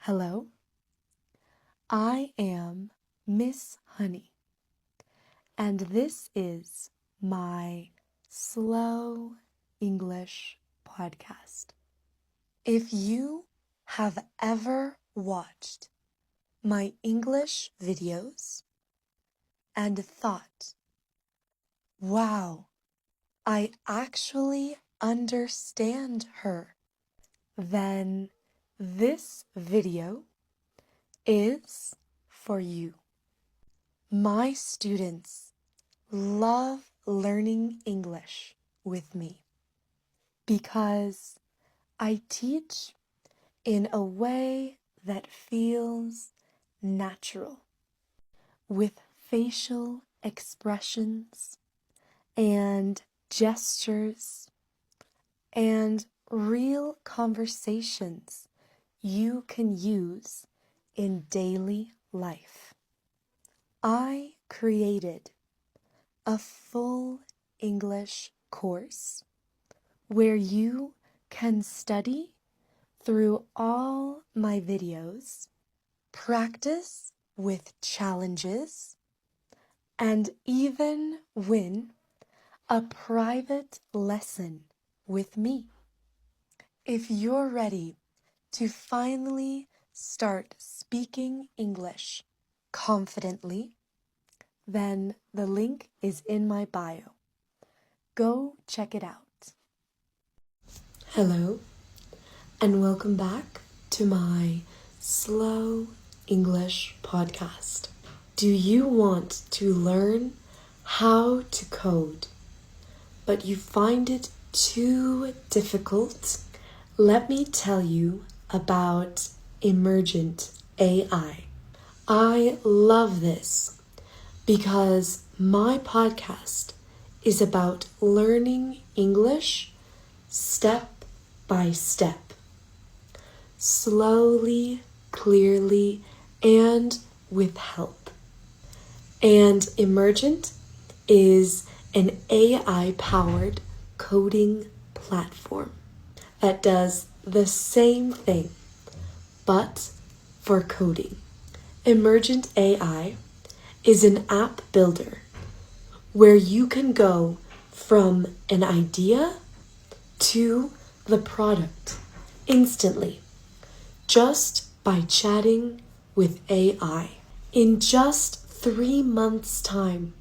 Hello, I am Miss Honey, and this is my Slow English podcast. If you have ever watched my English videos and thought, wow, I actually understand her, then this video is for you. My students love learning English with me because I teach in a way that feels natural, with facial expressions and gestures and real conversations you can use in daily life. I created a full English course where you can study through all my videos, practice with challenges, and even win a private lesson with me. If you're ready to finally start speaking English confidently, then the link is in my bio. Go check it out. Hello, and welcome back to my Slow English podcast. Do you want to learn how to code, but you find it too difficult? Let me tell you about Emergent AI. I love this because my podcast is about learning English step by step, slowly, clearly, and with help. And Emergent is an AI-powered coding platform that does the same thing, but for coding. Emergent AI is an app builder where you can go from an idea to the product instantly, just by chatting with AI. In just 3 months' time,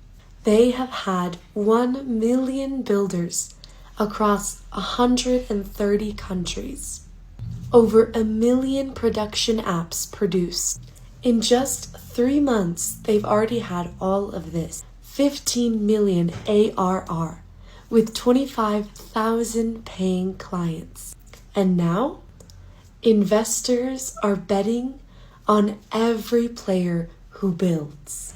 they have had 1 million builders across 130 countries. Over 1 million production apps produced. In just 3 months, they've already had all of this. 15 million ARR with 25,000 paying clients. And now, investors are betting on every player who builds.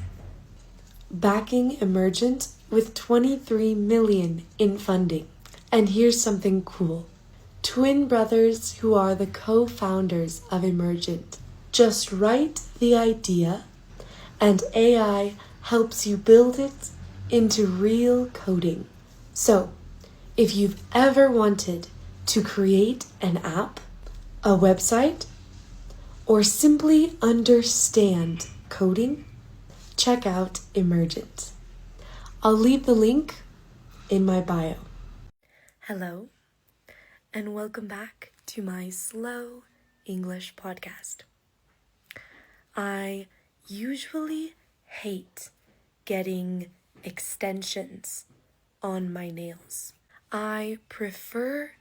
Backing Emergent with 23 million in funding. And here's something cool. Twin brothers who are the co-founders of Emergent just write the idea and AI helps you build it into real coding. So, if you've ever wanted to create an app, a website, or simply understand coding, check out Emergent. I'll leave the link in my bio. Hello, and welcome back to my Slow English podcast. I usually hate getting extensions on my nails. I prefer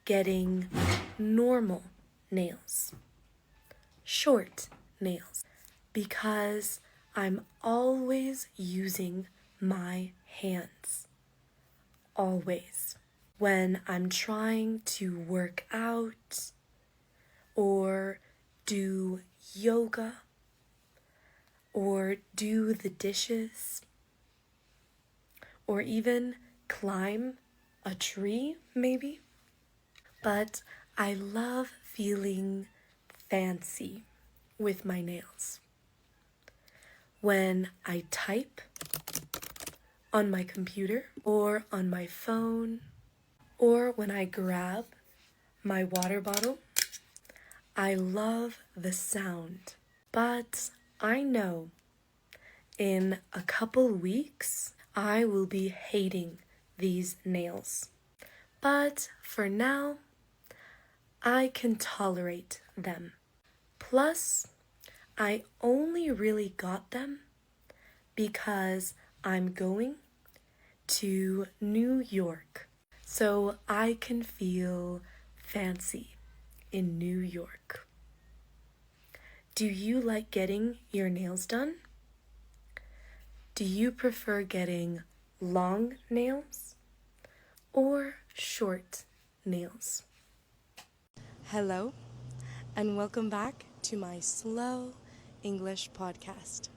getting normal nails, short nails, because I'm always using my hands. Always. When I'm trying to work out or do yoga or do the dishes or even climb a tree, maybe. But I love feeling fancy with my nails. When I type on my computer or on my phone, or when I grab my water bottle, I love the sound, but I know in a couple weeks I will be hating these nails. But for now, I can tolerate them. Plus, I only really got them because I'm going to New York, so I can feel fancy in New York. Do you like getting your nails done? Do you prefer getting long nails or short nails? Hello, and welcome back to my Slow English podcast.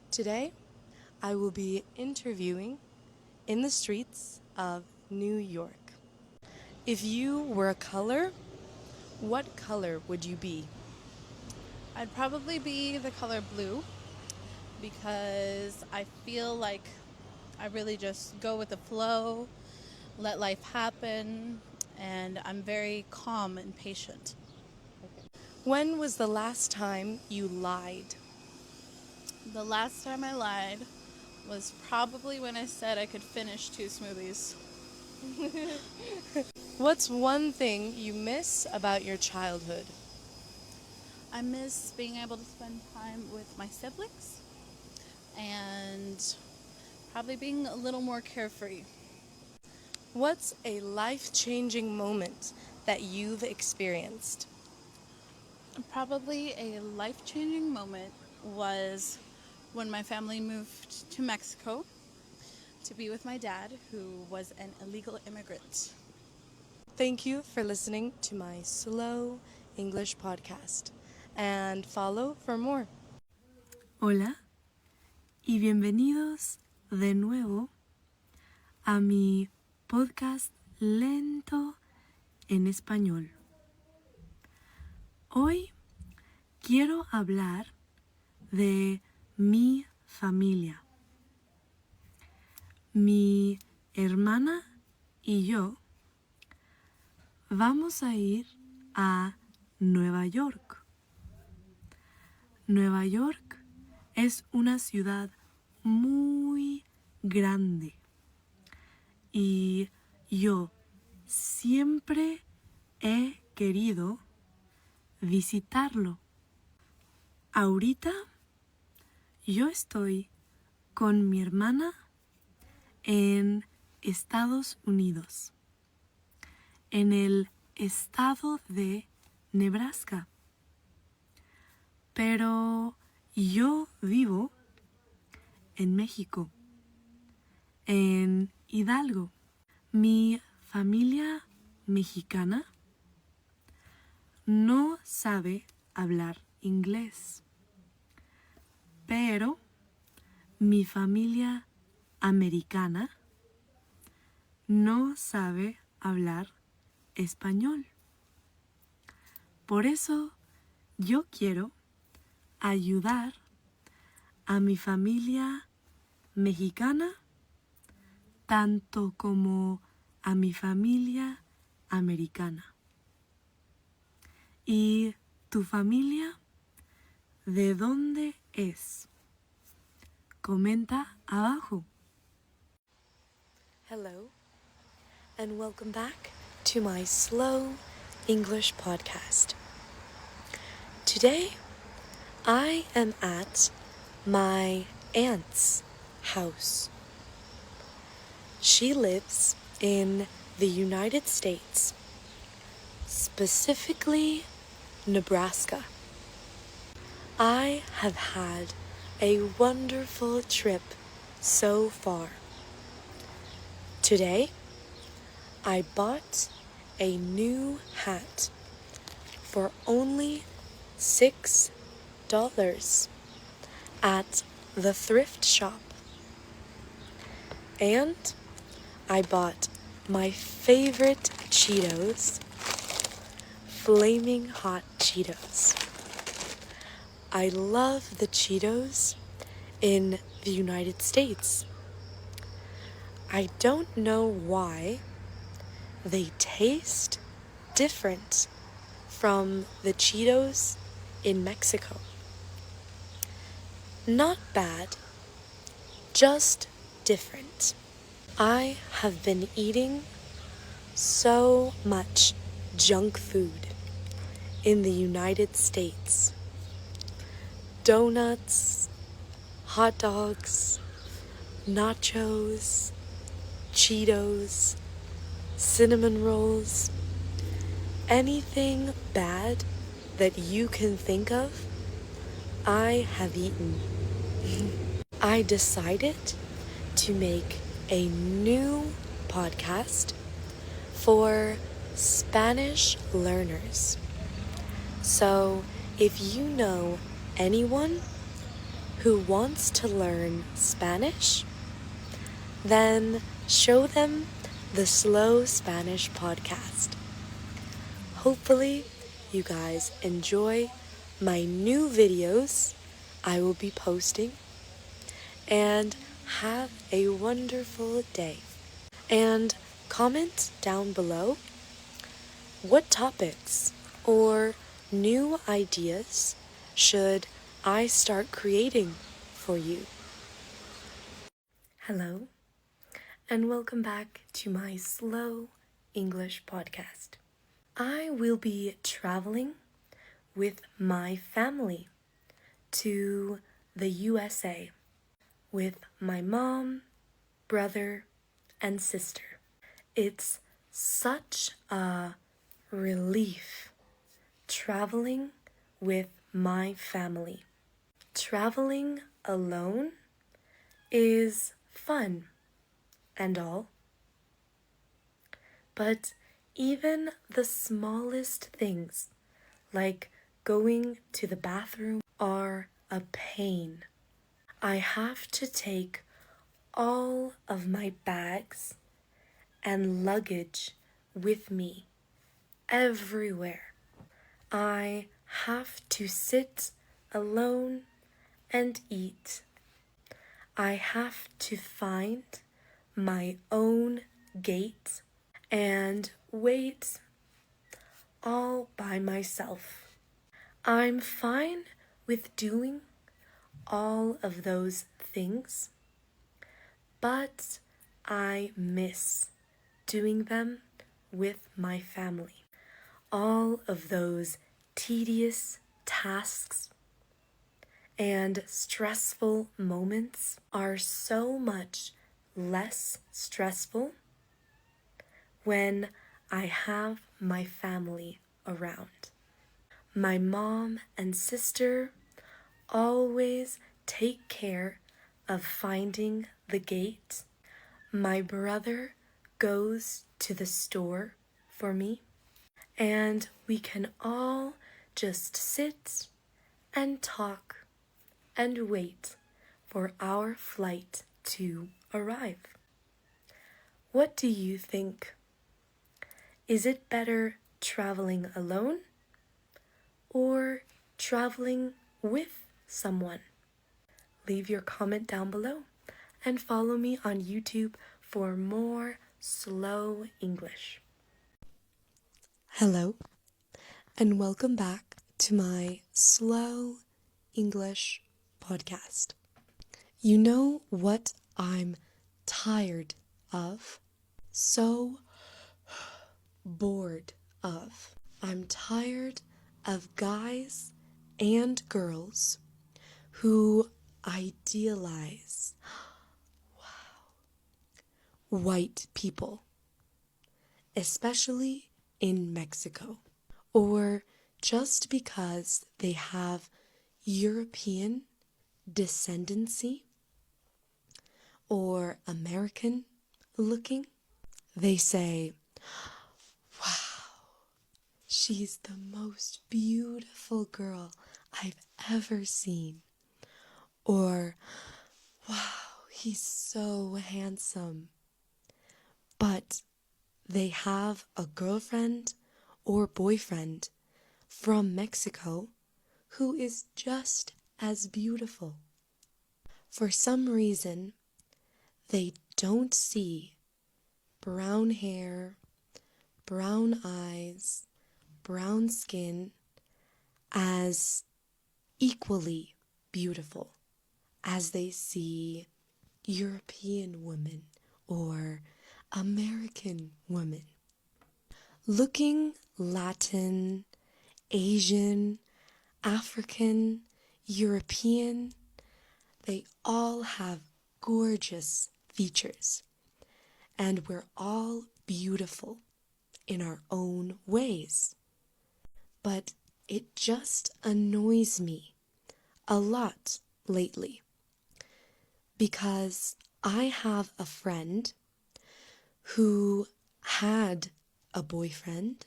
Today, I will be interviewing in the streets of New York. If you were a color, what color would you be? I'd probably be the color blue because I feel like I really just go with the flow, let life happen, and I'm very calm and patient. When was the last time you lied? The last time I lied was probably when I said I could finish 2 smoothies. What's one thing you miss about your childhood? I miss being able to spend time with my siblings and probably being a little more carefree. What's a life-changing moment that you've experienced? Probably a life-changing moment was when my family moved to Mexico to be with my dad, who was an illegal immigrant. Thank you for listening to my Slow English podcast, and follow for more. Hola y bienvenidos de nuevo a mi podcast lento en español. Hoy quiero hablar de mi familia. Mi hermana y yo vamos a ir a Nueva York. Nueva York es una ciudad muy grande y yo siempre he querido visitarlo. Ahorita yo estoy con mi hermana en Estados Unidos, en el estado de Nebraska. Pero yo vivo en México, en Hidalgo. Mi familia mexicana no sabe hablar inglés, pero mi familia americana no sabe hablar español. Por eso yo quiero ayudar a mi familia mexicana tanto como a mi familia americana. ¿Y tu familia de dónde es? Comenta abajo. Hello, and welcome back to my Slow English podcast. Today, I am at my aunt's house. She lives in the United States, specifically Nebraska. I have had a wonderful trip so far. Today, I bought a new hat for only $6 at the thrift shop. And I bought my favorite Cheetos, Flaming Hot Cheetos. I love the Cheetos in the United States. I don't know why they taste different from the Cheetos in Mexico. Not bad, just different. I have been eating so much junk food in the United States. Donuts, hot dogs, nachos, Cheetos, cinnamon rolls, anything bad that you can think of, I have eaten. I decided to make a new podcast for Spanish learners. So, if you know anyone who wants to learn Spanish, then show them the Slow Spanish podcast. Hopefully, you guys enjoy my new videos I will be posting, and have a wonderful day. And comment down below what topics or new ideas should I start creating for you. Hello, and welcome back to my Slow English podcast. I will be traveling with my family to the USA with my mom, brother, and sister. It's such a relief traveling with my family. Traveling alone is fun and all, but even the smallest things, like going to the bathroom, are a pain. I have to take all of my bags and luggage with me everywhere. I have to sit alone and eat. I have to find my own gate and wait all by myself. I'm fine with doing all of those things, but I miss doing them with my family. All of those tedious tasks and stressful moments are so much less stressful when I have my family around. My mom and sister always take care of finding the gate. My brother goes to the store for me, and we can all just sit and talk and wait for our flight to arrive. What do you think? Is it better traveling alone or traveling with someone? Leave your comment down below and follow me on YouTube for more slow English. Hello, and welcome back to my Slow English podcast. You know what I'm tired of? So bored of. I'm tired of guys and girls who idealize white people, especially in Mexico, or just because they have European descendancy or American looking, they say, she's the most beautiful girl I've ever seen. Or, wow, he's so handsome. But they have a girlfriend or boyfriend from Mexico who is just as beautiful. For some reason, they don't see brown hair, brown eyes, brown skin as equally beautiful as they see European women or American women. Looking Latin, Asian, African, European, they all have gorgeous features, and we're all beautiful in our own ways. But it just annoys me a lot lately because I have a friend who had a boyfriend,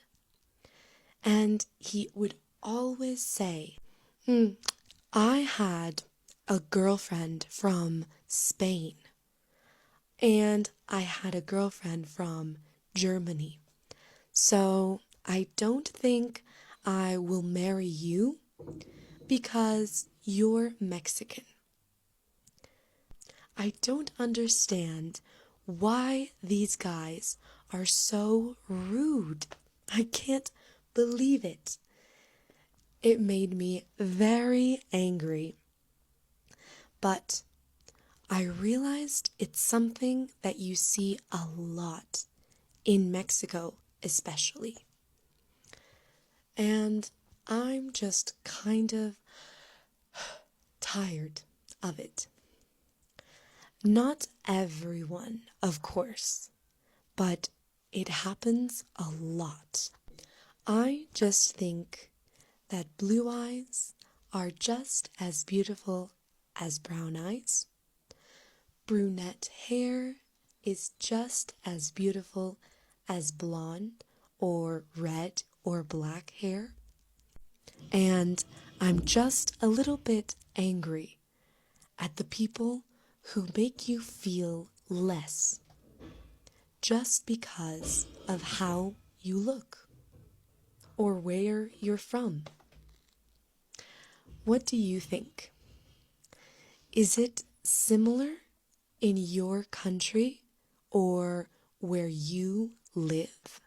and he would always say, I had a girlfriend from Spain, and I had a girlfriend from Germany. So I don't think I will marry you because you're Mexican. I don't understand why these guys are so rude. I can't believe it. It made me very angry. But I realized it's something that you see a lot in Mexico, especially. And I'm just kind of tired of it. Not everyone, of course, but it happens a lot. I just think that blue eyes are just as beautiful as brown eyes. Brunette hair is just as beautiful as blonde or red or black hair. And I'm just a little bit angry at the people who make you feel less just because of how you look or where you're from. What do you think? Is it similar in your country or where you live?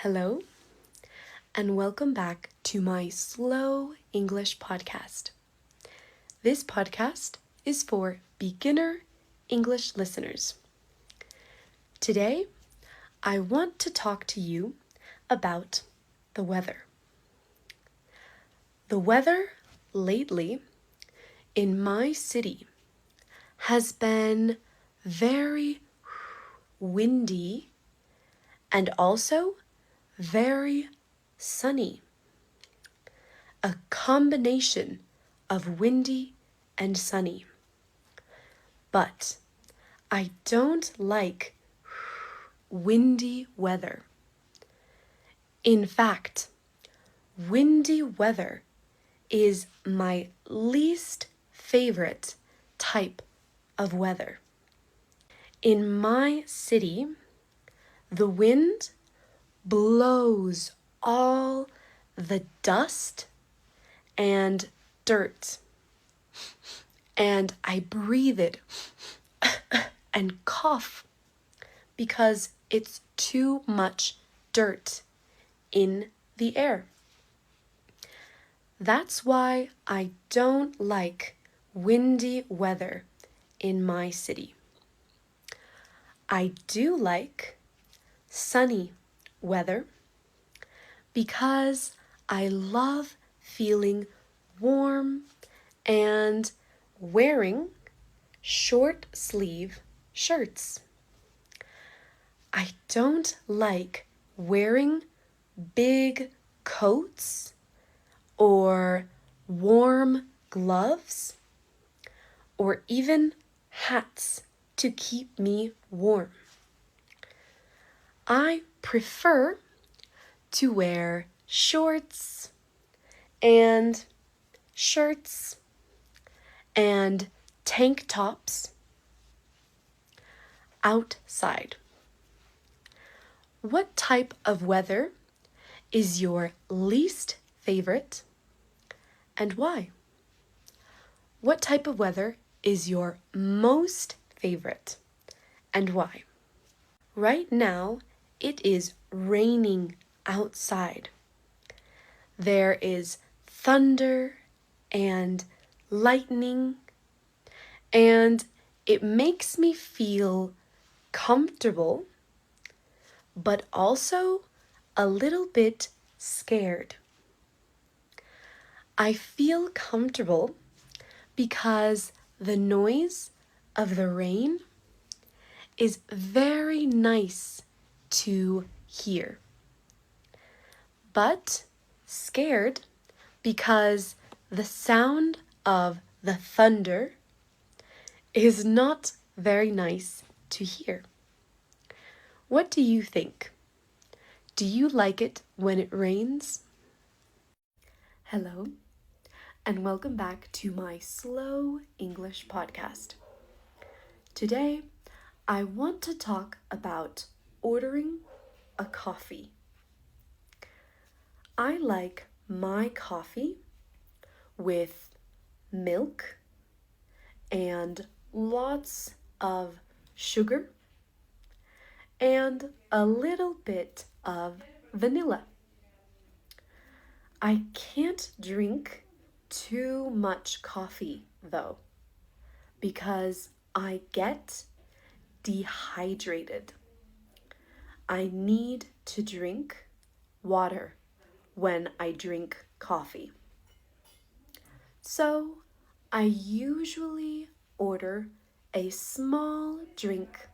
Hello, and welcome back to my Slow English podcast. This podcast is for beginner English listeners. Today, I want to talk to you about the weather. The weather lately in my city has been very windy and also very sunny. A combination of windy and sunny. But I don't like windy weather. In fact, windy weather is my least favorite type of weather. In my city, the wind blows all the dust and dirt, and I breathe it and cough because it's too much dirt in the air. That's why I don't like windy weather in my city. I do like sunny weather because I love feeling warm and wearing short sleeve shirts. I don't like wearing big coats or warm gloves or even hats to keep me warm. I prefer to wear shorts and shirts and tank tops outside. What type of weather is your least favorite and why? What type of weather is your most favorite and why? Right now, It is raining outside. There is thunder and lightning, and it makes me feel comfortable, but also a little bit scared. I feel comfortable because the noise of the rain is very nice to hear, but scared because the sound of the thunder is not very nice to hear. What do you think? Do you like it when it rains? Hello, and welcome back to my Slow English podcast. Today, I want to talk about ordering a coffee. I like my coffee with milk and lots of sugar and a little bit of vanilla. I can't drink too much coffee though, because I get dehydrated. I need to drink water when I drink coffee. So I usually order a small drink.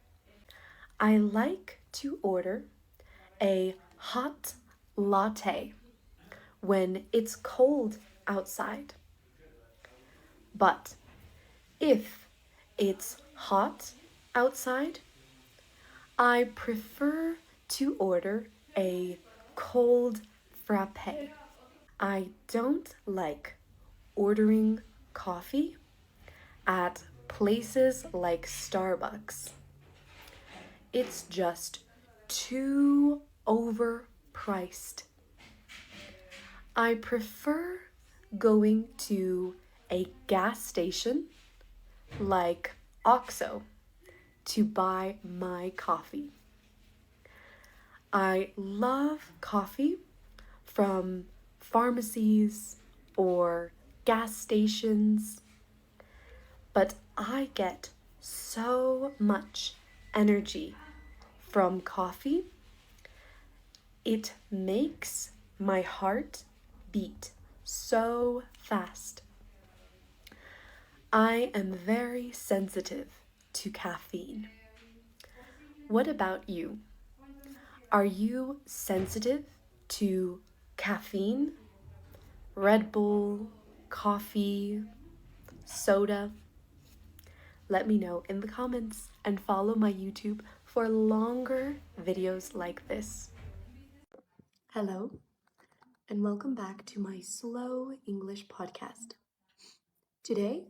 I like to order a hot latte when it's cold outside. But if it's hot outside, I prefer to order a cold frappe. I don't like ordering coffee at places like Starbucks. It's just too overpriced. I prefer going to a gas station like OXXO to buy my coffee. I love coffee from pharmacies or gas stations, but I get so much energy from coffee. It makes my heart beat so fast. I am very sensitive to caffeine. What about you? Are you sensitive to caffeine, Red Bull, coffee, soda? Let me know in the comments and follow my YouTube for longer videos like this. Hello, and welcome back to my Slow English podcast. Today,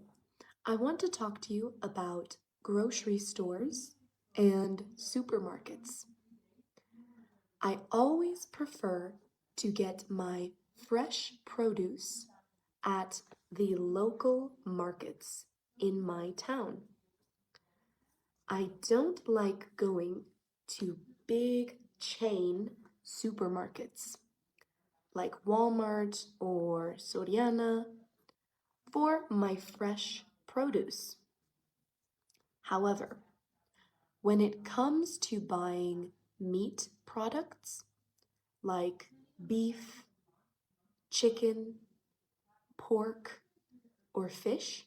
I want to talk to you about grocery stores and supermarkets. I always prefer to get my fresh produce at the local markets in my town. I don't like going to big chain supermarkets like Walmart or Soriana for my fresh produce. However, when it comes to buying meat products like beef, chicken, pork, or fish,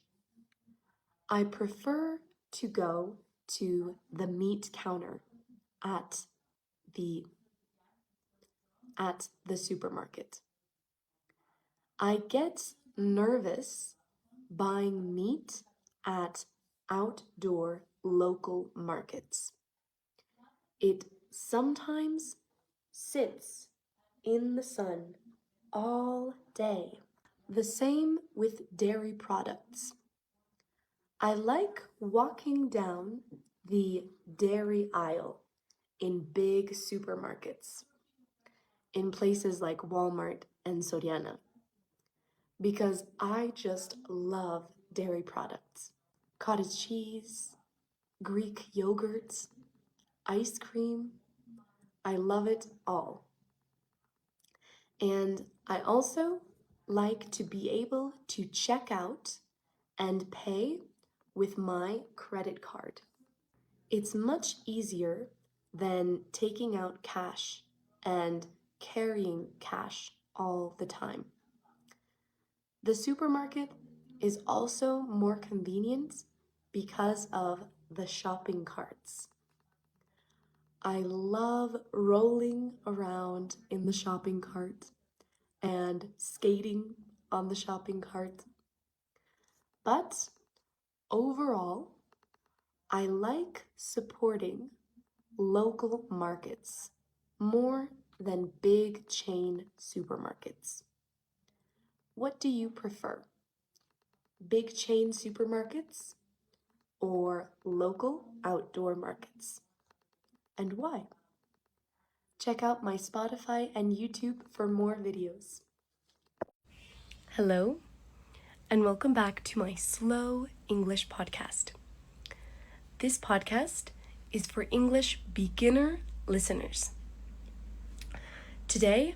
I prefer to go to the meat counter at the supermarket. I get nervous buying meat at outdoor local markets. It sometimes sits in the sun all day. The same with dairy products. I like walking down the dairy aisle in big supermarkets, in places like Walmart and Soriana, because I just love dairy products. Cottage cheese, Greek yogurts, ice cream. I love it all. And I also like to be able to check out and pay with my credit card. It's much easier than taking out cash and carrying cash all the time. The supermarket is also more convenient because of the shopping carts. I love rolling around in the shopping cart and skating on the shopping cart. But overall, I like supporting local markets more than big chain supermarkets. What do you prefer? Big chain supermarkets or local outdoor markets? And why? Check out my Spotify and YouTube for more videos. Hello, and welcome back to my Slow English podcast. This podcast is for English beginner listeners. Today,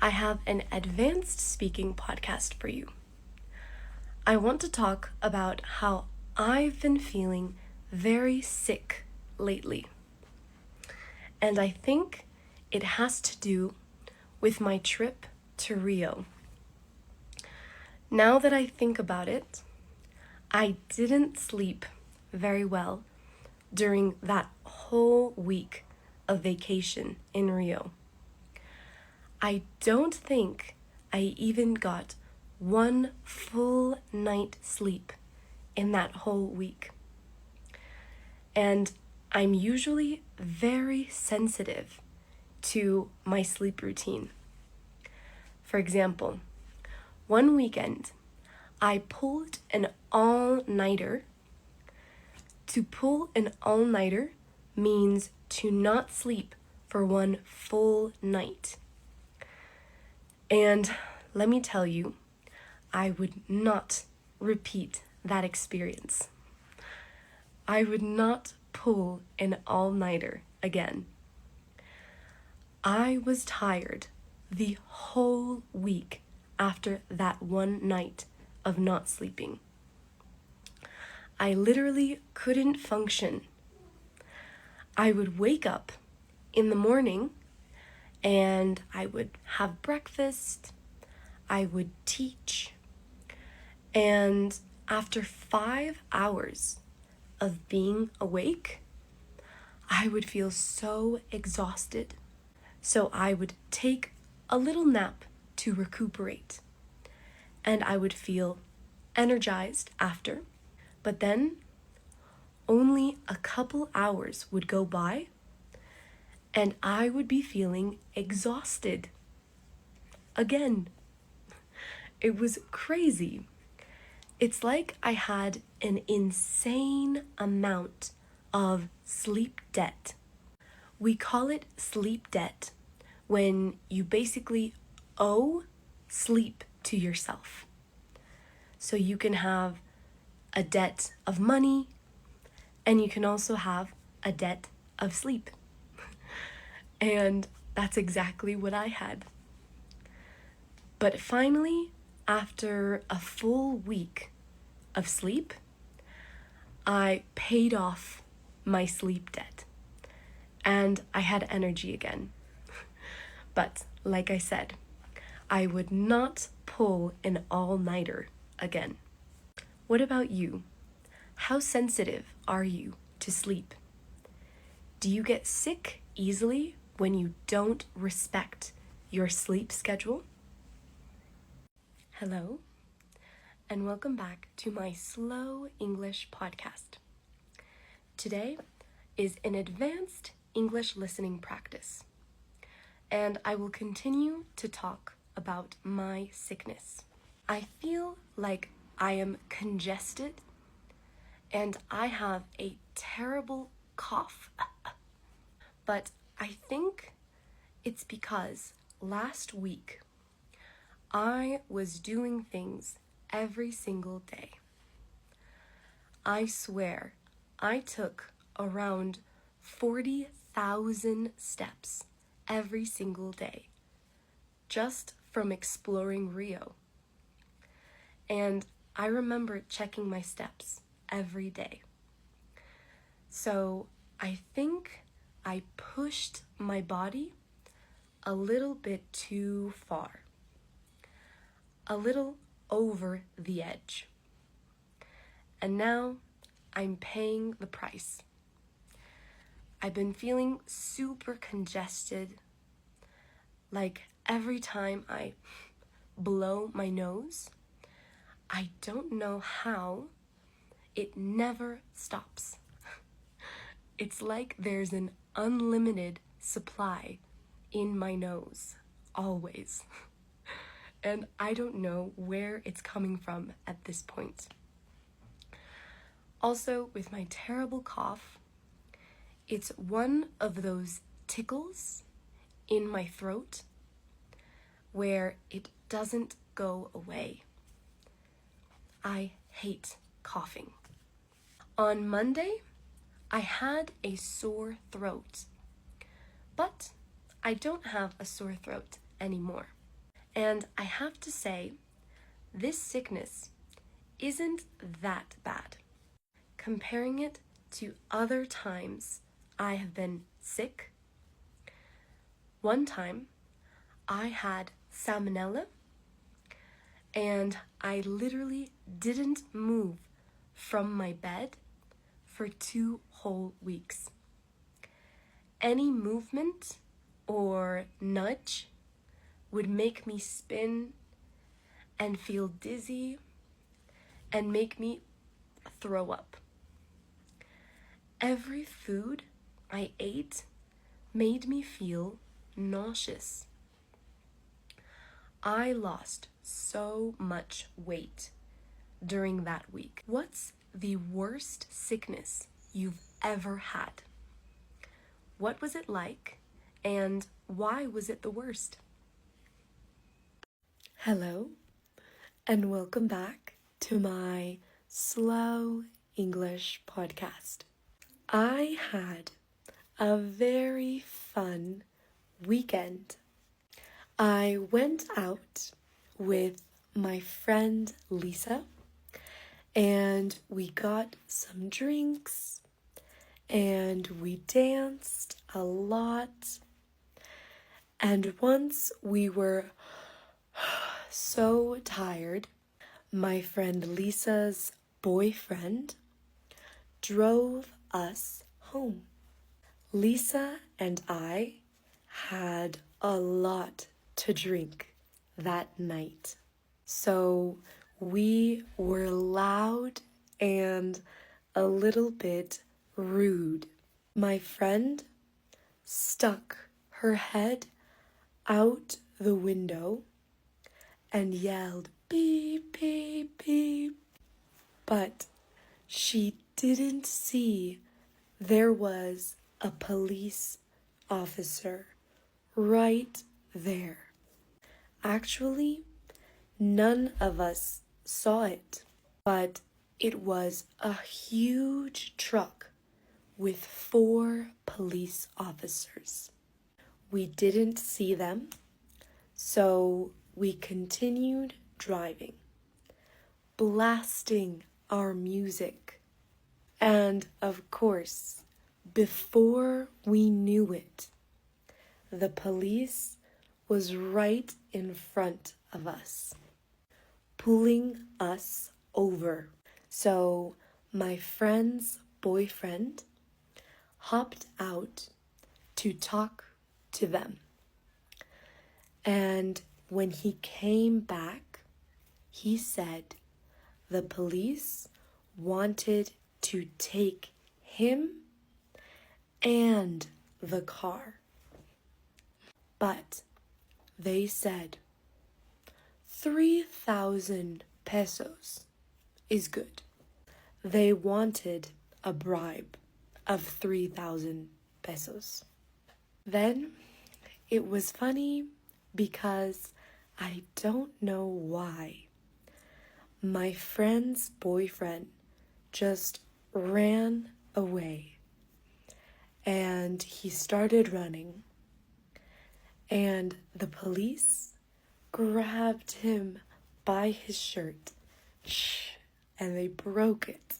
I have an advanced speaking podcast for you. I want to talk about how I've been feeling very sick lately. And I think it has to do with my trip to Rio. Now that I think about it, I didn't sleep very well during that whole week of vacation in Rio. I don't think I even got one full night sleep in that whole week. And I'm usually very sensitive to my sleep routine. For example, one weekend, I pulled an all-nighter. To pull an all-nighter means to not sleep for one full night. And let me tell you, I would not repeat that experience. I would not pull an all-nighter again. I was tired the whole week after that one night of not sleeping. I literally couldn't function. I would wake up in the morning and I would have breakfast, I would teach, and after 5 hours of being awake, I would feel so exhausted. So I would take a little nap to recuperate, and I would feel energized after. But then only a couple hours would go by, and I would be feeling exhausted again. It was crazy. It's like I had an insane amount of sleep debt. We call it sleep debt when you basically owe sleep to yourself. So you can have a debt of money, and you can also have a debt of sleep. And that's exactly what I had. But finally, after a full week of sleep, I paid off my sleep debt and I had energy again. But like I said, I would not pull an all-nighter again. What about you? How sensitive are you to sleep? Do you get sick easily when you don't respect your sleep schedule? Hello, and welcome back to my Slow English podcast. Today is an advanced English listening practice, and I will continue to talk about my sickness. I feel like I am congested and I have a terrible cough. But I think it's because last week I was doing things every single day. I swear I took around 40,000 steps every single day, just from exploring Rio. And I remember checking my steps every day. So I think I pushed my body a little bit too far, a little over the edge. And now I'm paying the price. I've been feeling super congested, like every time I blow my nose, I don't know how, it never stops. It's like there's an unlimited supply in my nose, always. And I don't know where it's coming from at this point. Also, with my terrible cough, it's one of those tickles in my throat where it doesn't go away. I hate coughing. On Monday, I had a sore throat, but I don't have a sore throat anymore. And I have to say, this sickness isn't that bad. Comparing it to other times I have been sick, one time I had salmonella and I literally didn't move from my bed for 2 whole weeks. Any movement or nudge would make me spin and feel dizzy and make me throw up. Every food I ate made me feel nauseous. I lost so much weight during that week. What's the worst sickness you've ever had? What was it like, and why was it the worst? Hello, and welcome back to my Slow English podcast. I had a very fun weekend. I went out with my friend Lisa, and we got some drinks, and we danced a lot. And once we were so tired, my friend Lisa's boyfriend drove us home. Lisa and I had a lot to drink that night. So we were loud and a little bit rude. My friend stuck her head out the window and yelled, beep, beep, beep. But she didn't see there was a police officer right there. Actually, none of us saw it, but it was a huge truck with 4 police officers. We didn't see them, so we continued driving, blasting our music. And of course, before we knew it, the police was right in front of us, pulling us over. So my friend's boyfriend hopped out to talk to them. And when he came back, he said the police wanted to take him and the car. But they said 3,000 pesos is good. They wanted a bribe of 3,000 pesos. Then it was funny because I don't know why. My friend's boyfriend just ran away and he started running. and the police grabbed him by his shirt, and they broke it.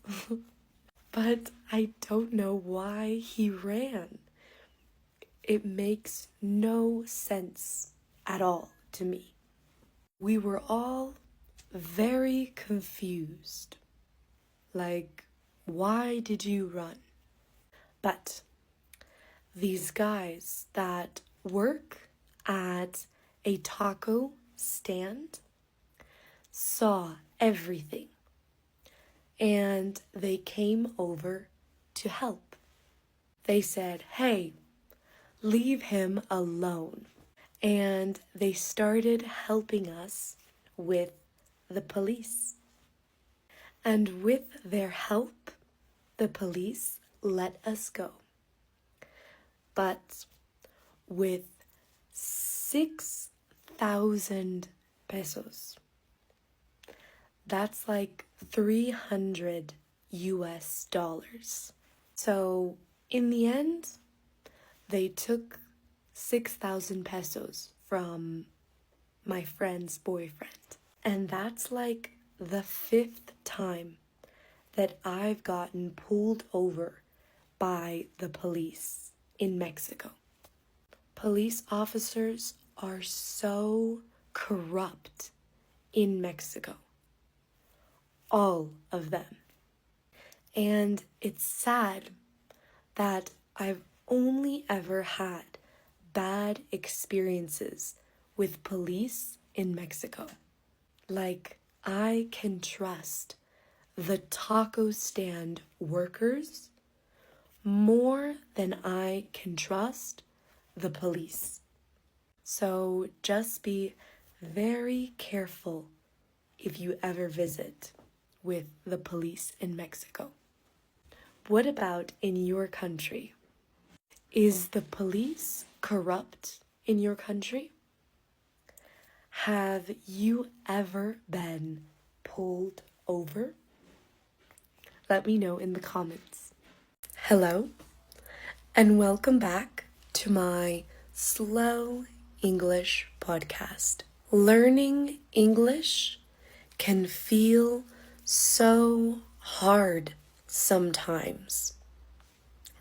But I don't know why he ran. It makes no sense at all to me. We were all very confused. Like, why did you run? But these guys that work at a taco stand saw everything, and they came over to help. They said, "Hey, leave him alone." And they started helping us with the police. And with their help, the police let us go. But with 6,000 pesos, that's like 300 US dollars. So in the end, they took 6,000 pesos from my friend's boyfriend. And that's like the 5th time that I've gotten pulled over by the police in Mexico. Police officers are so corrupt in Mexico. All of them. And it's sad that I've only ever had bad experiences with police in Mexico. Like, I can trust the taco stand workers more than I can trust the police. So just be very careful if you ever visit with the police in Mexico. What about in your country? Is the police corrupt in your country? Have you ever been pulled over? Let me know in the comments. Hello, and welcome back to my Slow English podcast. Learning English can feel so hard sometimes,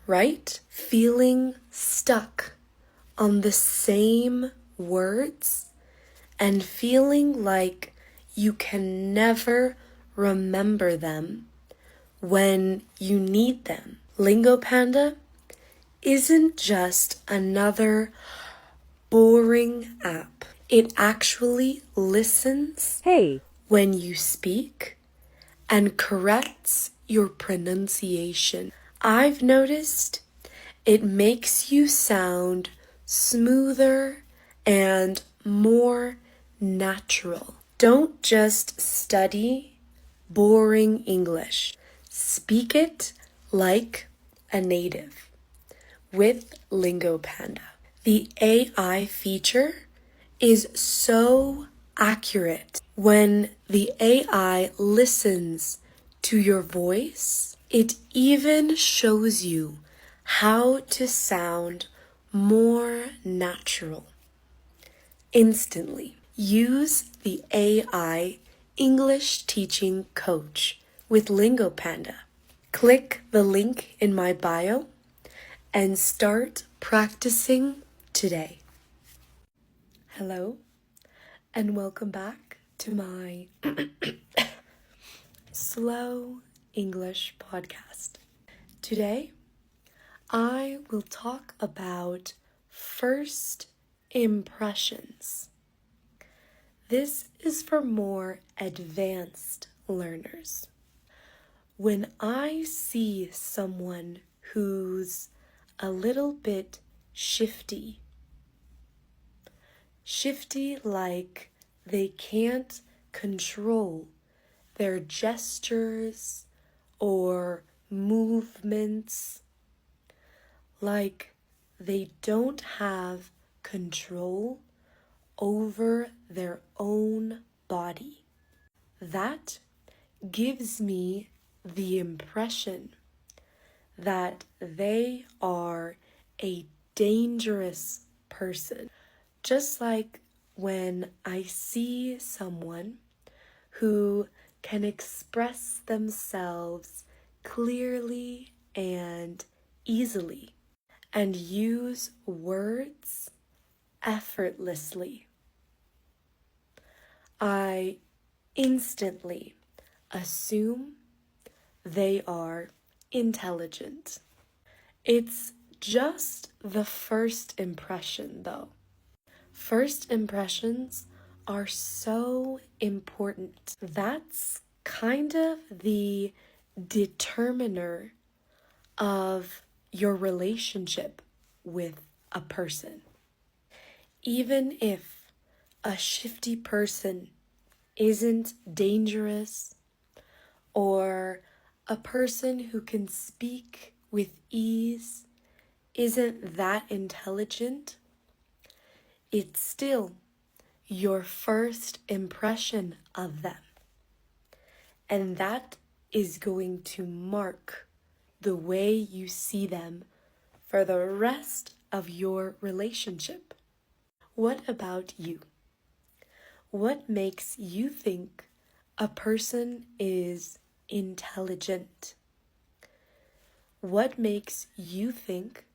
right? Feeling stuck on the same words and feeling like you can never remember them when you need them. Lingo Panda isn't just another boring app. It actually listens when you speak and corrects your pronunciation. I've noticed it makes you sound smoother and more natural. Don't just study boring English. Speak it like a native with Lingo Panda. The AI feature is so accurate. When the AI listens to your voice, it even shows you how to sound more natural instantly. Use the AI English teaching coach with Lingo Panda. Click the link in my bio and start practicing today. Hello, and welcome back to my Slow English podcast. Today, I will talk about first impressions. This is for more advanced learners. When I see someone who's a little bit shifty like they can't control their gestures or movements, like they don't have control over their own body. That gives me the impression that they are a dangerous person. Just like when I see someone who can express themselves clearly and easily and use words effortlessly, I instantly assume they are intelligent. It's just the first impression, though. First impressions are so important. That's kind of the determiner of your relationship with a person. Even if a shifty person isn't dangerous, or a person who can speak with ease isn't that intelligent, it's still your first impression of them. And that is going to mark the way you see them for the rest of your relationship. What about you? What makes you think a person is intelligent? What makes you think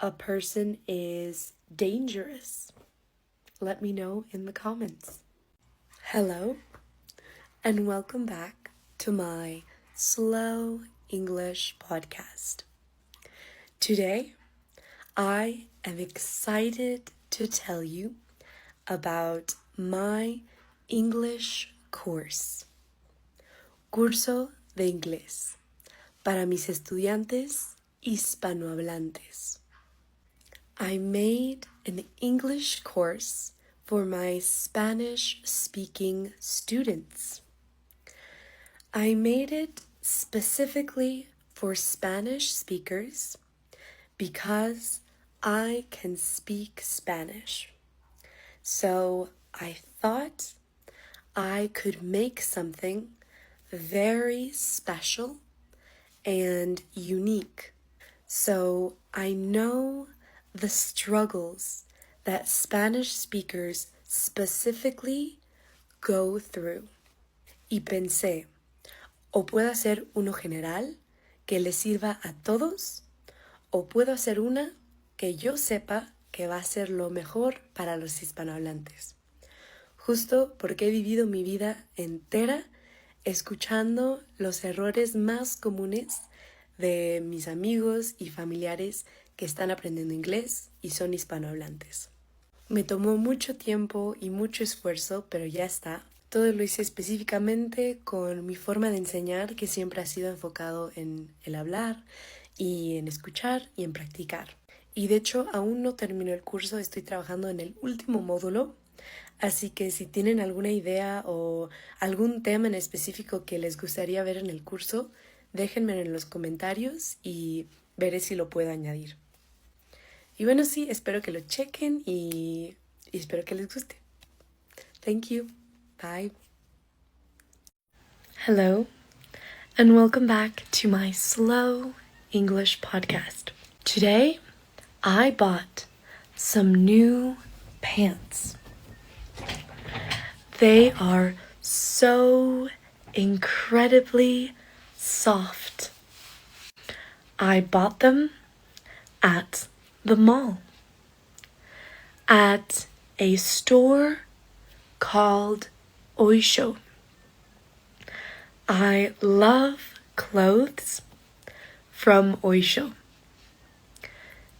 a person is dangerous? Let me know in the comments. Hello, and welcome back to my Slow English podcast. Today, I am excited to tell you about my English course, Curso de Inglés, para mis estudiantes hispanohablantes. I made an English course for my Spanish-speaking students. I made it specifically for Spanish speakers because I can speak Spanish. So I thought I could make something very special and unique. So I know the struggles that Spanish speakers specifically go through. Y pensé, o puedo hacer uno general que les sirva a todos, o puedo hacer una que yo sepa que va a ser lo mejor para los hispanohablantes. Justo porque he vivido mi vida entera escuchando los errores más comunes de mis amigos y familiares que están aprendiendo inglés y son hispanohablantes. Me tomó mucho tiempo y mucho esfuerzo, pero ya está. Todo lo hice específicamente con mi forma de enseñar, que siempre ha sido enfocado en el hablar y en escuchar y en practicar. Y de hecho aún no termino el curso, estoy trabajando en el último módulo. Así que si tienen alguna idea o algún tema en específico que les gustaría ver en el curso, déjenmelo en los comentarios y veré si lo puedo añadir. Y bueno, sí, espero que lo chequen y espero que les guste. Thank you. Bye. Hello, and welcome back to my Slow English podcast. Today, I bought some new pants. They are so incredibly soft. I bought them at the mall, at a store called Oisho. I love clothes from Oisho.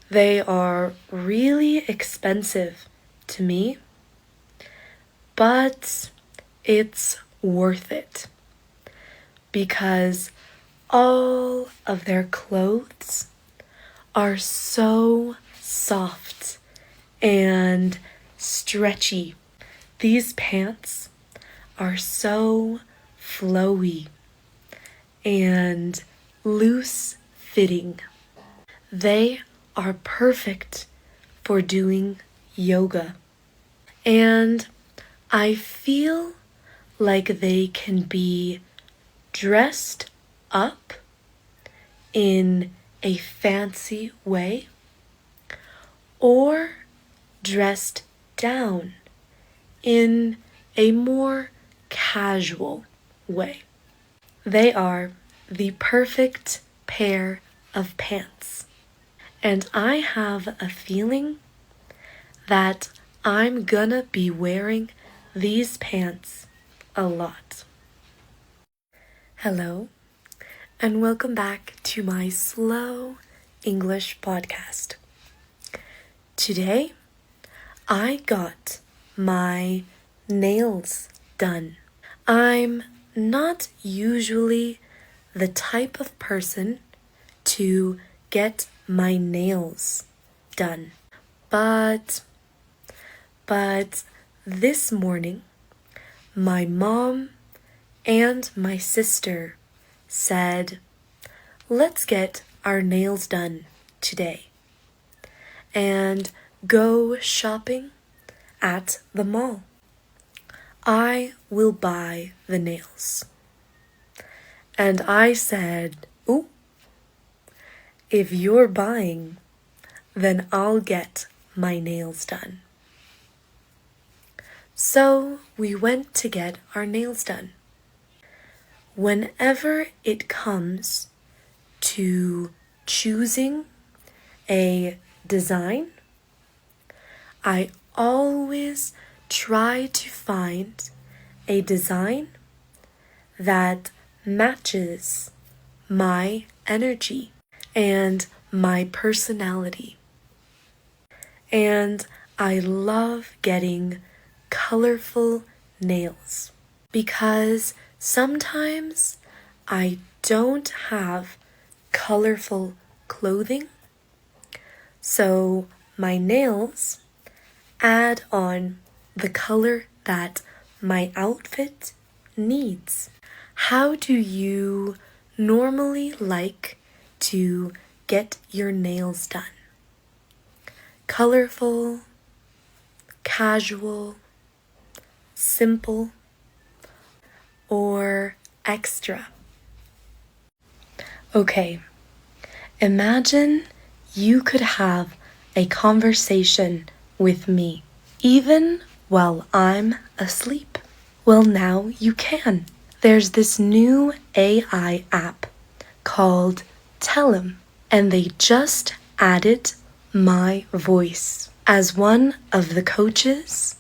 They are really expensive to me, but it's worth it because all of their clothes are so soft and stretchy. These pants are so flowy and loose fitting. They are perfect for doing yoga. And I feel like they can be dressed up in a fancy way or dressed down in a more casual way. They are the perfect pair of pants. And I have a feeling that I'm gonna be wearing these pants a lot. Hello, and welcome back to my Slow English podcast. Today, I got my nails done. I'm not usually the type of person to get my nails done. But this morning, my mom and my sister said, let's get our nails done today and go shopping at the mall. I will buy the nails. And I said, ooh, if you're buying, then I'll get my nails done. So we went to get our nails done. Whenever it comes to choosing a design, I always try to find a design that matches my energy and my personality. And I love getting colorful nails because sometimes I don't have colorful clothing, so my nails add on the color that my outfit needs. How do you normally like to get your nails done? Colorful, casual, simple, or extra? Okay, imagine you could have a conversation with me, even while I'm asleep. Well, now you can. There's this new AI app called Tell 'em, and they just added my voice as one of the coaches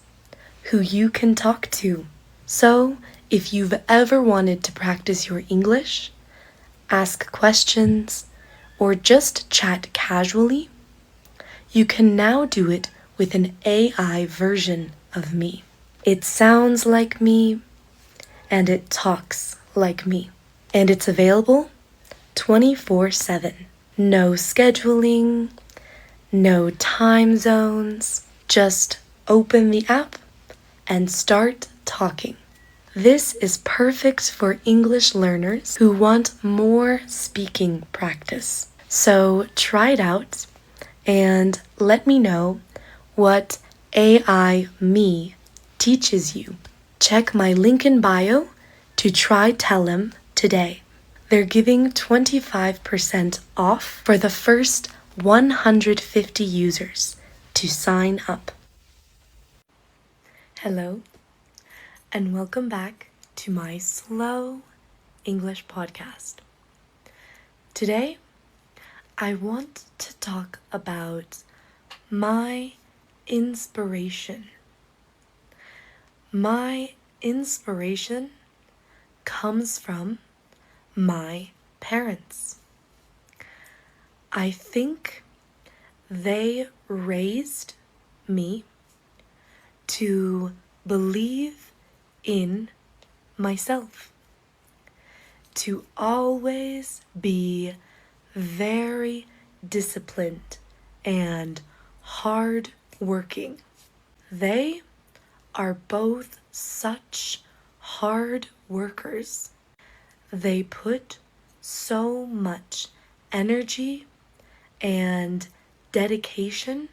who you can talk to. So, if you've ever wanted to practice your English, ask questions, or just chat casually, you can now do it with an AI version of me. It sounds like me, and it talks like me. And it's available 24/7. No scheduling, no time zones. Just open the app and start talking. This is perfect for English learners who want more speaking practice. So try it out and let me know what AI me teaches you. Check my link in bio to try Tell 'em today. They're giving 25% off for the first 150 users to sign up. Hello, and welcome back to my Slow English podcast. Today, I want to talk about my inspiration. My inspiration comes from my parents. I think they raised me to believe in myself, to always be very disciplined and hard working. They are both such hard workers. They put so much energy and dedication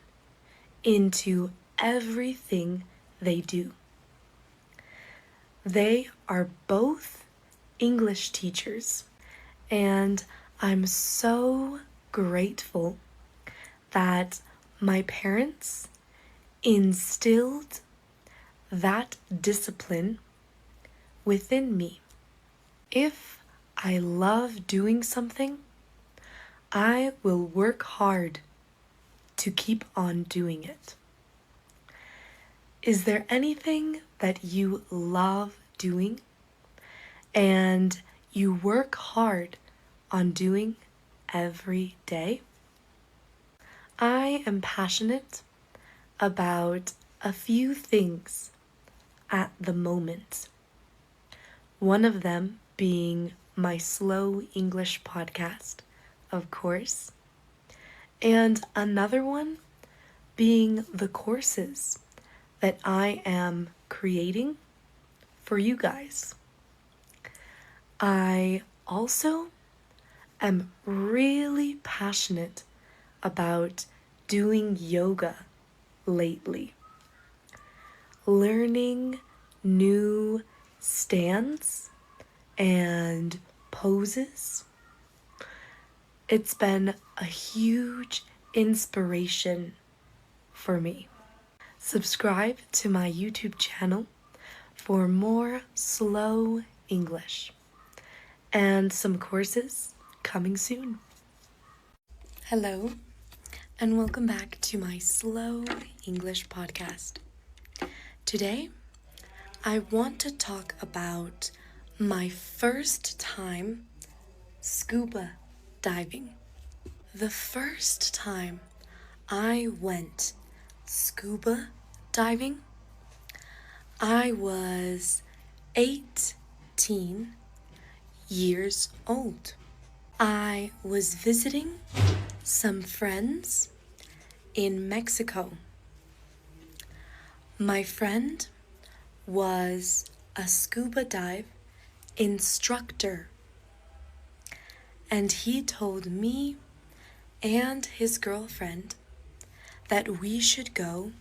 into everything they do. They are both English teachers, and I'm so grateful that my parents instilled that discipline within me. If I love doing something, I will work hard to keep on doing it. Is there anything that you love doing and you work hard on doing every day? I am passionate about a few things at the moment. One of them being my Slow English podcast, of course, and another one being the courses that I am creating for you guys. I also am really passionate about doing yoga lately, learning new stands and poses. It's been a huge inspiration for me. Subscribe to my YouTube channel for more slow English and some courses coming soon. Hello, and welcome back to my Slow English podcast. Today, I want to talk about my first time scuba diving. The first time I went scuba diving, I was 18 years old. I was visiting some friends in Mexico. My friend was a scuba dive instructor, and he told me and his girlfriend that we should go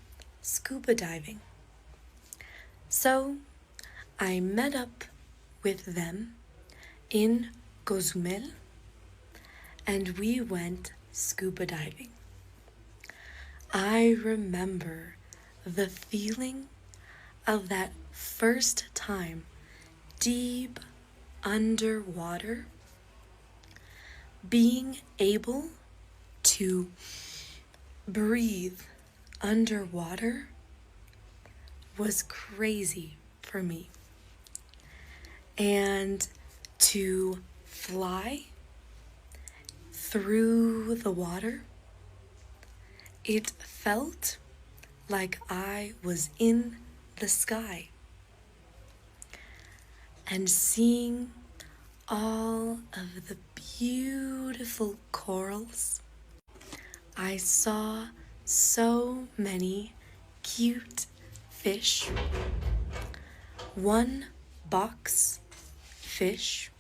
scuba diving. So I met up with them in Cozumel and we went scuba diving. I remember the feeling of that first time deep underwater, being able to breathe underwater was crazy for me. And to fly through the water, it felt like I was in the sky. And seeing all of the beautiful corals, I saw so many cute fish, one box fish,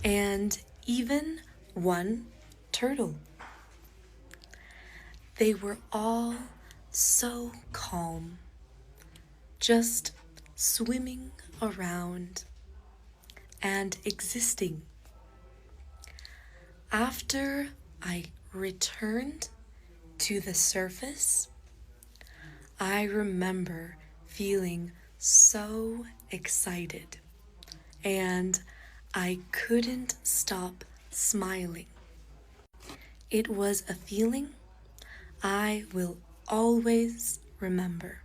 and even one turtle. They were all so calm, just swimming around and existing. After I returned to the surface, I remember feeling so excited, and I couldn't stop smiling. It was a feeling I will always remember.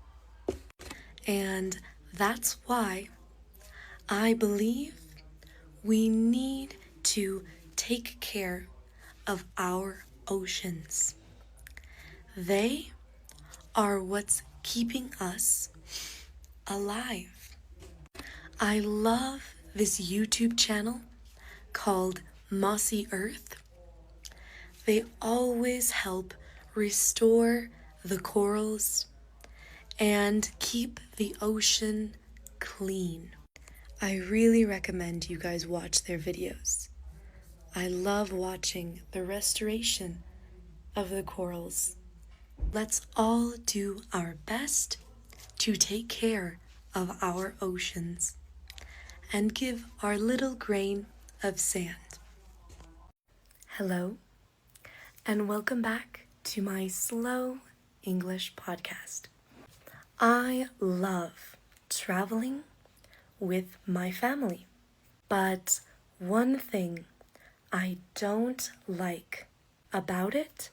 And that's why I believe we need to take care of our oceans. They are what's keeping us alive. I love this YouTube channel called Mossy Earth. They always help restore the corals and keep the ocean clean. I really recommend you guys watch their videos. I love watching the restoration of the corals. Let's all do our best to take care of our oceans and give our little grain of sand. Hello, and welcome back to my Slow English podcast. I love traveling with my family, but one thing I don't like about it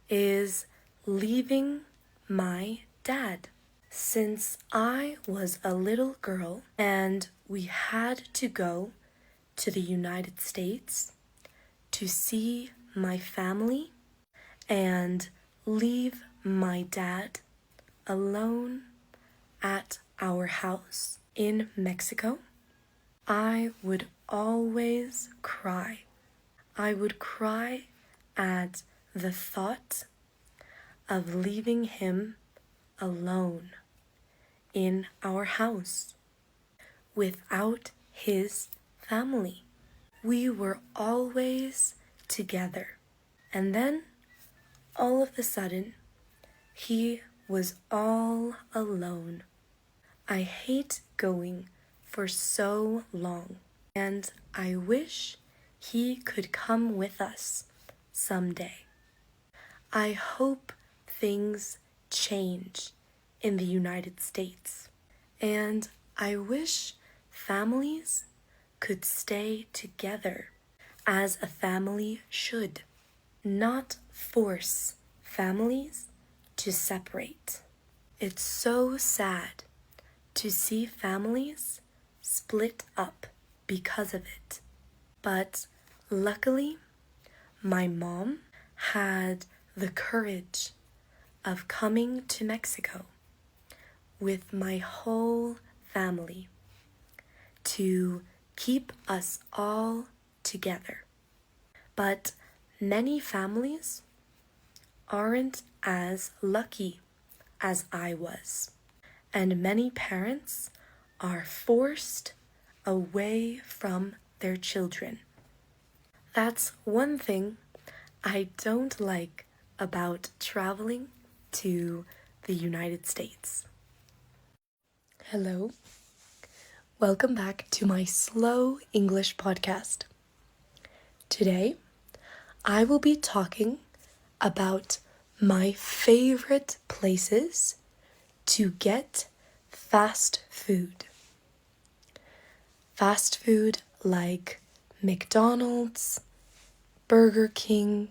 is leaving my dad. Since I was a little girl and we had to go to the United States to see my family and leave my dad alone at our house in Mexico, I would always cry. I would cry at the thought of leaving him alone in our house without his family. We were always together. And then, all of a sudden, he was all alone. I hate going for so long, and I wish he could come with us someday. I hope things change in the United States, and I wish families could stay together as a family should, not force families to separate. It's so sad to see families split up because of it. But luckily, my mom had the courage of coming to Mexico with my whole family to keep us all together. But many families aren't as lucky as I was, and many parents are forced away from their children. That's one thing I don't like about traveling to the United States. Hello. Welcome back to my Slow English podcast. Today, I will be talking about my favorite places to get fast food. Fast food like McDonald's, Burger King,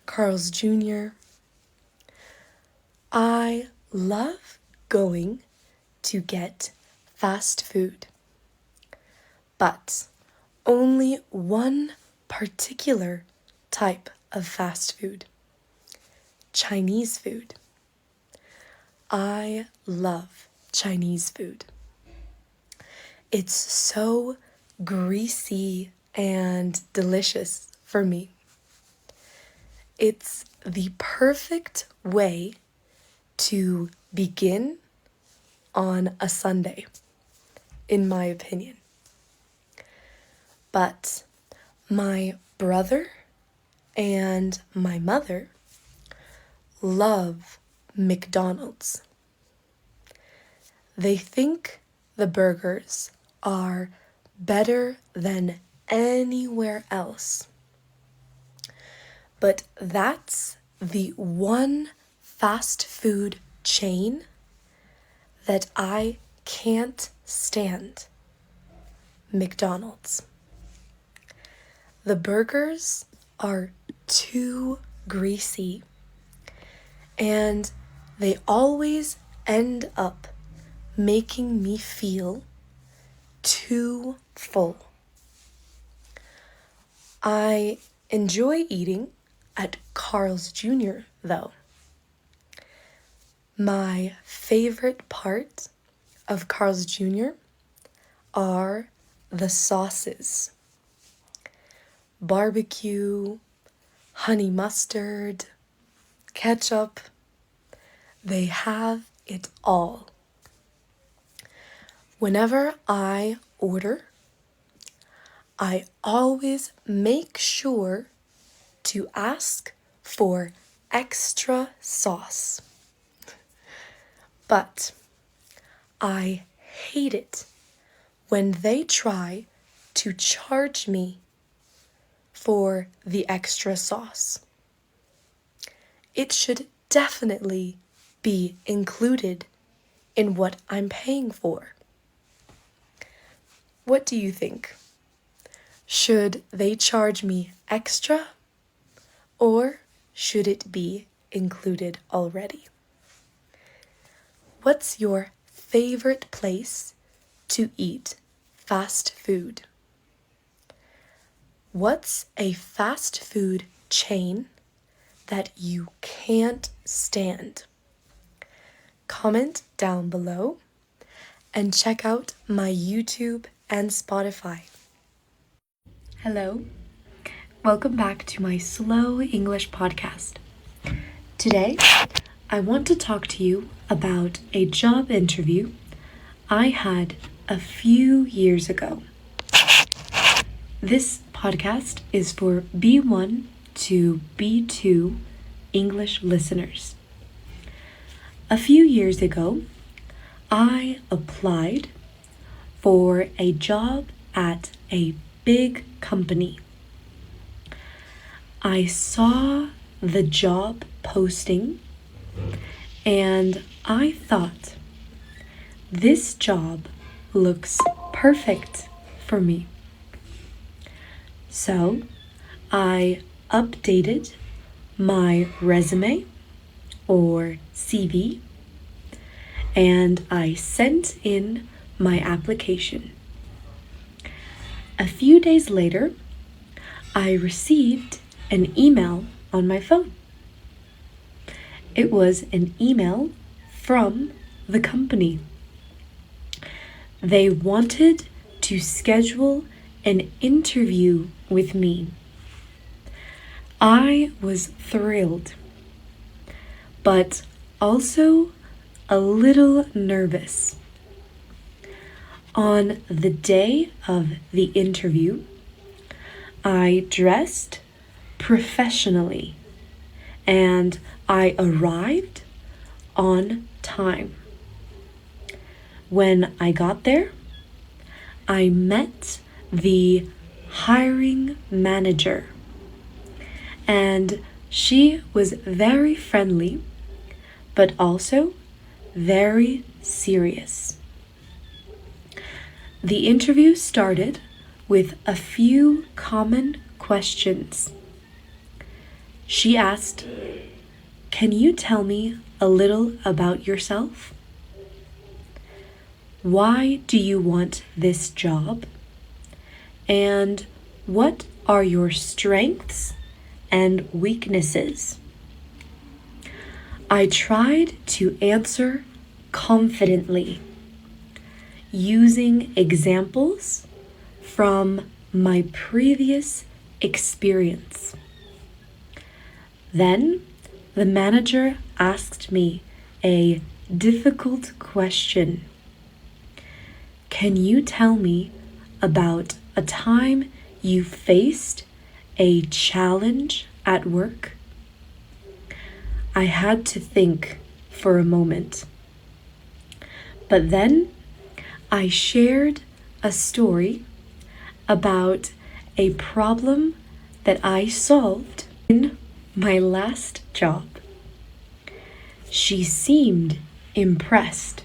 Carl's Jr. I love going to get fast food, but only one particular type of fast food: Chinese food. I love Chinese food. It's so greasy and delicious for me. It's the perfect way to begin on a Sunday, in my opinion. But my brother and my mother love McDonald's. They think the burgers are better than anywhere else. But that's the one fast food chain that I can't stand: McDonald's. The burgers are too greasy, and they always end up making me feel too full. I enjoy eating at Carl's Jr., though. My favorite part of Carl's Jr. are the sauces: barbecue, honey mustard, ketchup. They have it all. Whenever I order, I always make sure to ask for extra sauce. But I hate it when they try to charge me for the extra sauce. It should definitely be included in what I'm paying for. What do you think? Should they charge me extra, or should it be included already? What's your favorite place to eat fast food? What's a fast food chain that you can't stand? Comment down below and check out my YouTube and Spotify. Hello, welcome back to my Slow English podcast. Today, I want to talk to you about a job interview I had a few years ago. This podcast is for B1 to B2 English listeners. A few years ago, I applied for a job at a big company. I saw the job posting and I thought, this job looks perfect for me. So I updated my resume or CV and I sent in my application. A few days later, I received an email on my phone. It was an email from the company. They wanted to schedule an interview with me. I was thrilled, but also a little nervous. On the day of the interview, I dressed professionally and I arrived on time. When I got there, I met the hiring manager, and she was very friendly, but also very serious. The interview started with a few common questions. She asked, "Can you tell me a little about yourself? Why do you want this job? And what are your strengths and weaknesses?" I tried to answer confidently, using examples from my previous experience. Then the manager asked me a difficult question. Can you tell me about a time you faced a challenge at work? I had to think for a moment. But then I shared a story about a problem that I solved in my last job. She seemed impressed.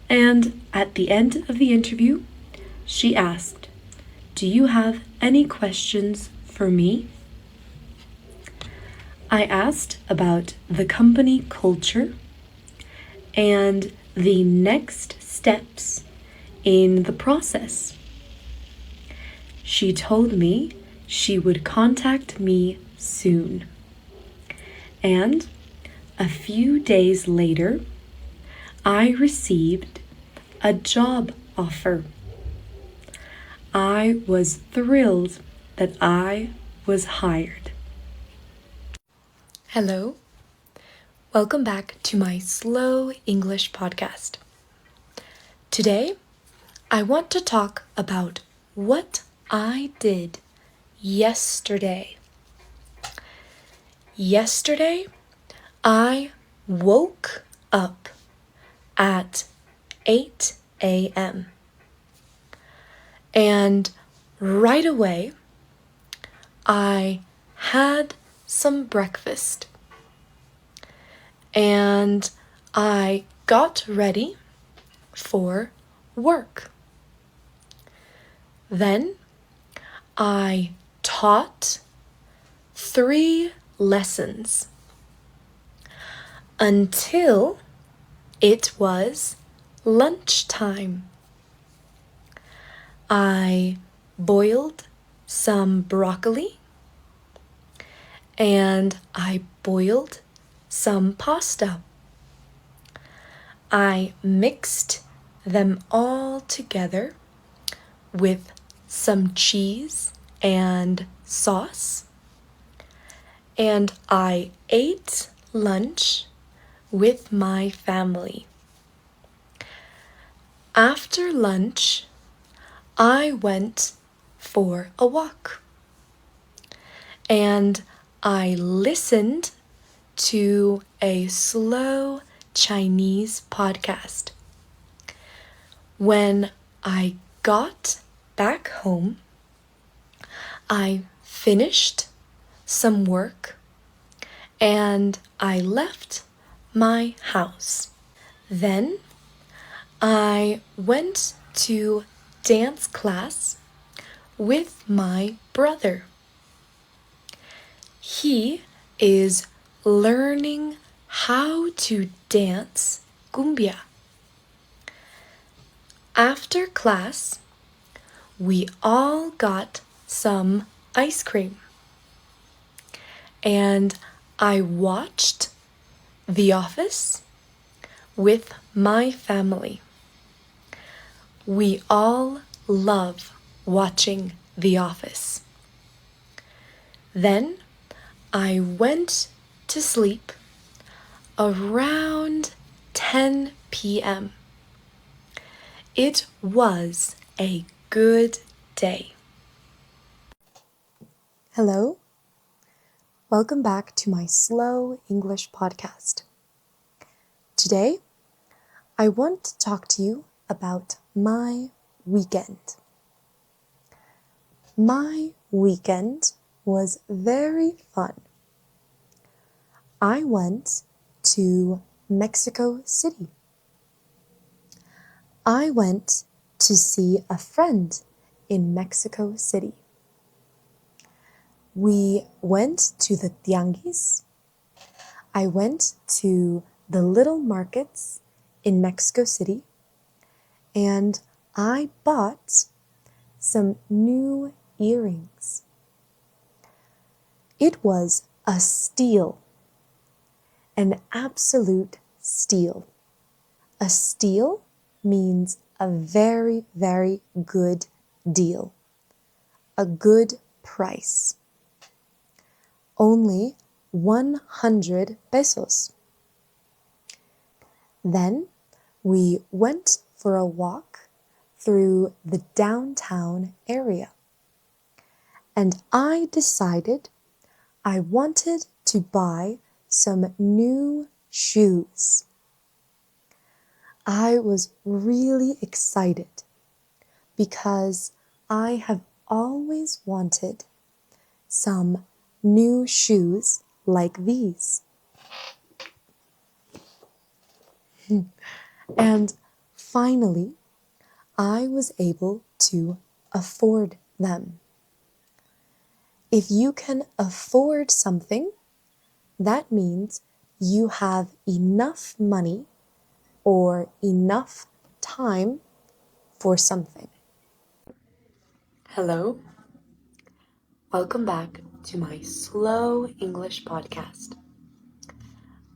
And at the end of the interview, she asked, "Do you have any questions for me?" I asked about the company culture and the next steps in the process. She told me she would contact me soon. And a few days later, I received a job offer. I was thrilled that I was hired. Hello, welcome back to my Slow English podcast. Today, I want to talk about what I did yesterday. Yesterday, I woke up at 8 a.m. And right away, I had some breakfast. and I got ready for work. Then I taught 3 lessons until it was lunchtime. I boiled some broccoli and I boiled some pasta. I mixed them all together with some cheese and sauce, and I ate lunch with my family. After lunch, I went for a walk and I listened to a slow Chinese podcast. When I got back home, I finished some work and I left my house. Then I went to dance class with my brother. He is learning how to dance cumbia. After class, we all got some ice cream and I watched The Office with my family. We all love watching The Office. Then I went to sleep around 10 p.m. It was a good day. Hello, welcome back to my Slow English podcast. Today, I want to talk to you about my weekend. My weekend was very fun. I went to Mexico City. I went to see a friend in Mexico City. We went to the tianguis. I went to the little markets in Mexico City and I bought some new earrings. It was a steal, an absolute steal. A steal means a very, very good deal, a good price. Only 100 pesos. Then we went for a walk through the downtown area. And I decided I wanted to buy some new shoes. I was really excited because I have always wanted some new shoes like these. And finally, I was able to afford them. If you can afford something, that means you have enough money or enough time for something. Hello, welcome back to my Slow English podcast.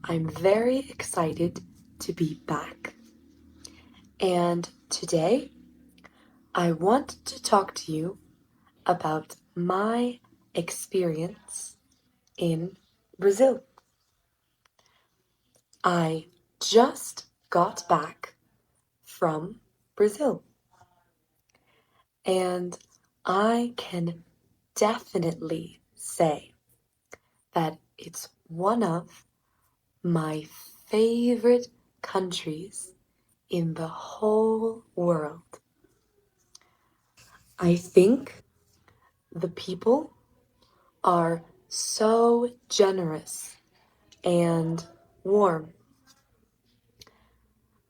I'm very excited to be back. And today, I want to talk to you about my experience in Brazil. I just got back from Brazil, and I can definitely say that it's one of my favorite countries in the whole world. I think the people are so generous and warm.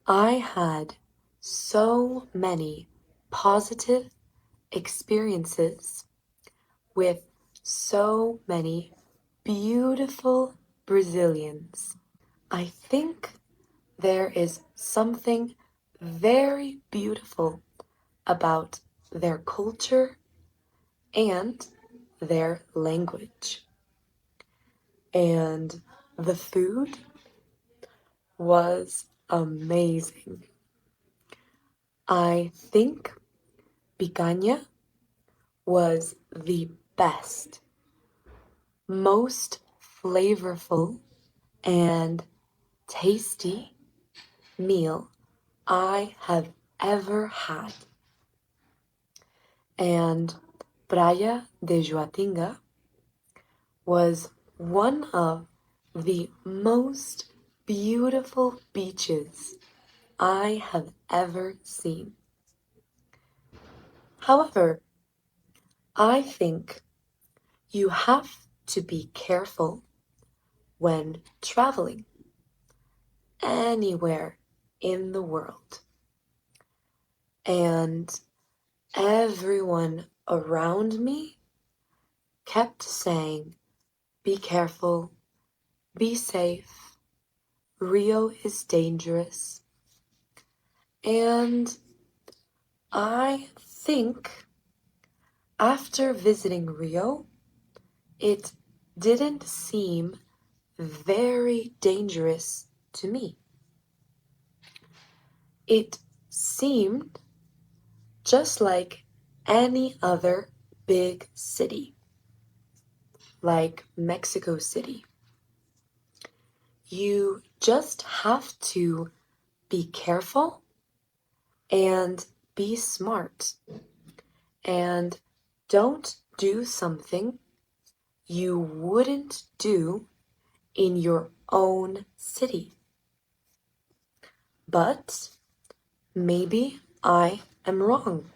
I had so many positive experiences with so many beautiful Brazilians. I think there is something very beautiful about their culture and their language. And the food was amazing. I think picanha was the best, most flavorful, and tasty meal I have ever had. And Praia de Juatinga was one of the most beautiful beaches I have ever seen. However, I think you have to be careful when traveling anywhere in the world. And everyone around me kept saying, be careful, be safe, Rio is dangerous. And I think after visiting Rio, it didn't seem very dangerous to me. It seemed just like any other big city, like Mexico City. You just have to be careful and be smart and don't do something you wouldn't do in your own city. But maybe I am wrong.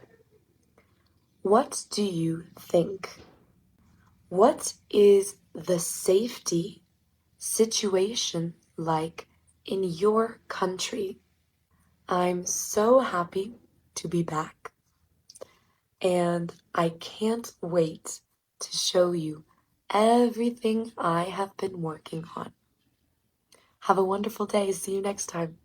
What do you think? What is the safety situation like in your country? I'm so happy to be back, and I can't wait to show you everything I have been working on. Have a wonderful day. See you next time.